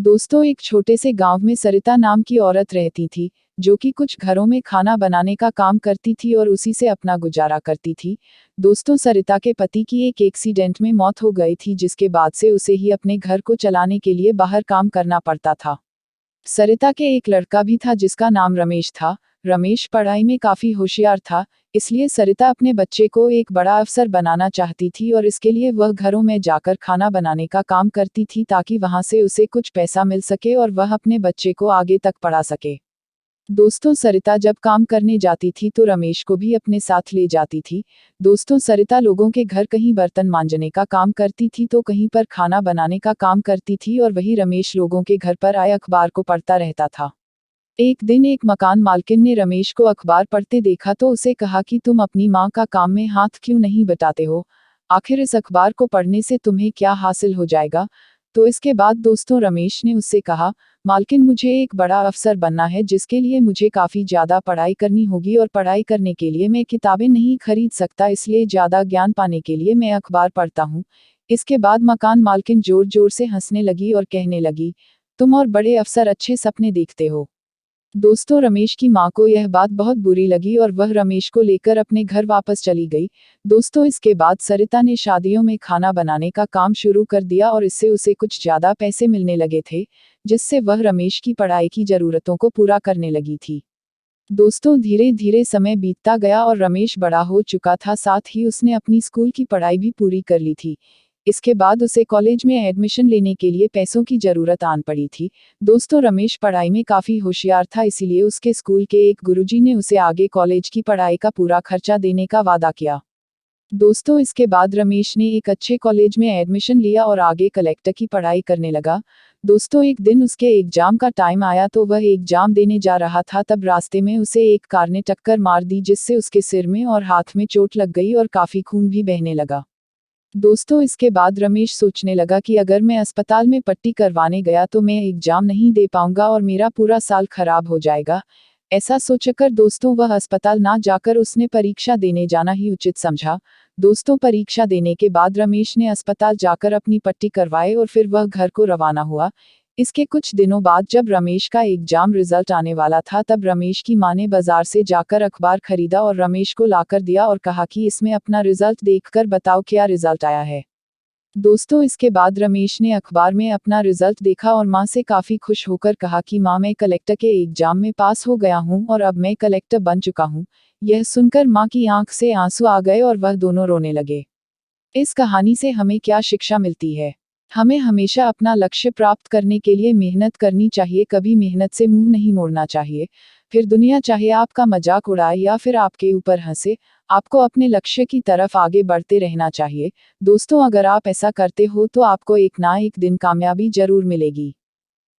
दोस्तों, एक छोटे से गांव में सरिता नाम की औरत रहती थी, जो कि कुछ घरों में खाना बनाने का काम करती थी और उसी से अपना गुजारा करती थी। दोस्तों, सरिता के पति की एक एक्सीडेंट में मौत हो गई थी, जिसके बाद से उसे ही अपने घर को चलाने के लिए बाहर काम करना पड़ता था। सरिता के एक लड़का भी था जिसका नाम रमेश था। रमेश पढ़ाई में काफी होशियार था, इसलिए सरिता अपने बच्चे को एक बड़ा अफसर बनाना चाहती थी और इसके लिए वह घरों में जाकर खाना बनाने का काम करती थी, ताकि वहां से उसे कुछ पैसा मिल सके और वह अपने बच्चे को आगे तक पढ़ा सके। दोस्तों, सरिता जब काम करने जाती थी तो रमेश को भी अपने साथ ले जाती थी। दोस्तों, सरिता लोगों के घर कहीं बर्तन मांजने का काम करती थी तो कहीं पर खाना बनाने का काम करती थी, और वही रमेश लोगों के घर पर आए अखबार को पढ़ता रहता था। एक दिन एक मकान मालकिन ने रमेश को अखबार पढ़ते देखा तो उसे कहा कि तुम अपनी माँ का काम में हाथ क्यों नहीं बटाते हो? आखिर इस अखबार को पढ़ने से तुम्हें क्या हासिल हो जाएगा? तो इसके बाद दोस्तों, रमेश ने उससे कहा, मालकिन, मुझे एक बड़ा अफसर बनना है, जिसके लिए मुझे काफ़ी ज़्यादा पढ़ाई करनी होगी, और पढ़ाई करने के लिए मैं किताबें नहीं खरीद सकता, इसलिए ज़्यादा ज्ञान पाने के लिए मैं अखबार पढ़ता हूँ। इसके बाद मकान मालकिन जोर जोर से हंसने लगी और कहने लगी, तुम और बड़े अफसर अच्छे सपने देखते हो। दोस्तों, रमेश की माँ को यह बात बहुत बुरी लगी और वह रमेश को लेकर अपने घर वापस चली गई। दोस्तों, इसके बाद सरिता ने शादियों में खाना बनाने का काम शुरू कर दिया और इससे उसे कुछ ज़्यादा पैसे मिलने लगे थे, जिससे वह रमेश की पढ़ाई की ज़रूरतों को पूरा करने लगी थी। दोस्तों, धीरे धीरे समय बीतता गया और रमेश बड़ा हो चुका था, साथ ही उसने अपनी स्कूल की पढ़ाई भी पूरी कर ली थी। इसके बाद उसे कॉलेज में एडमिशन लेने के लिए पैसों की जरूरत आन पड़ी थी। दोस्तों, रमेश पढ़ाई में काफी होशियार था, इसीलिए उसके स्कूल के एक गुरुजी ने उसे आगे कॉलेज की पढ़ाई का पूरा खर्चा देने का वादा किया। दोस्तों, इसके बाद रमेश ने एक अच्छे कॉलेज में एडमिशन लिया और आगे कलेक्टर की पढ़ाई करने लगा। दोस्तों, एक दिन उसके एग्जाम का टाइम आया तो वह एग्जाम देने जा रहा था, तब रास्ते में उसे एक कार ने टक्कर मार दी, जिससे उसके सिर में और हाथ में चोट लग गई और काफी खून भी बहने लगा। दोस्तों, इसके बाद रमेश सोचने लगा कि अगर मैं अस्पताल में पट्टी करवाने गया तो मैं एग्जाम नहीं दे पाऊंगा और मेरा पूरा साल खराब हो जाएगा। ऐसा सोचकर दोस्तों, वह अस्पताल ना जाकर उसने परीक्षा देने जाना ही उचित समझा। दोस्तों, परीक्षा देने के बाद रमेश ने अस्पताल जाकर अपनी पट्टी करवाई और फिर वह घर को रवाना हुआ। इसके कुछ दिनों बाद जब रमेश का एग्जाम रिजल्ट आने वाला था, तब रमेश की मां ने बाजार से जाकर अखबार खरीदा और रमेश को लाकर दिया और कहा कि इसमें अपना रिजल्ट देखकर बताओ क्या रिजल्ट आया है। दोस्तों, इसके बाद रमेश ने अखबार में अपना रिजल्ट देखा और मां से काफी खुश होकर कहा कि मां, मैं कलेक्टर के एग्जाम में पास हो गया हूं और अब मैं कलेक्टर बन चुका हूं। यह सुनकर मां की आंख से आंसू आ गए और वह दोनों रोने लगे। इस कहानी से हमें क्या शिक्षा मिलती है? हमें हमेशा अपना लक्ष्य प्राप्त करने के लिए मेहनत करनी चाहिए, कभी मेहनत से मुंह नहीं मोड़ना चाहिए। फिर दुनिया चाहे आपका मजाक उड़ाए या फिर आपके ऊपर हंसे, आपको अपने लक्ष्य की तरफ आगे बढ़ते रहना चाहिए। दोस्तों, अगर आप ऐसा करते हो तो आपको एक ना एक दिन कामयाबी जरूर मिलेगी।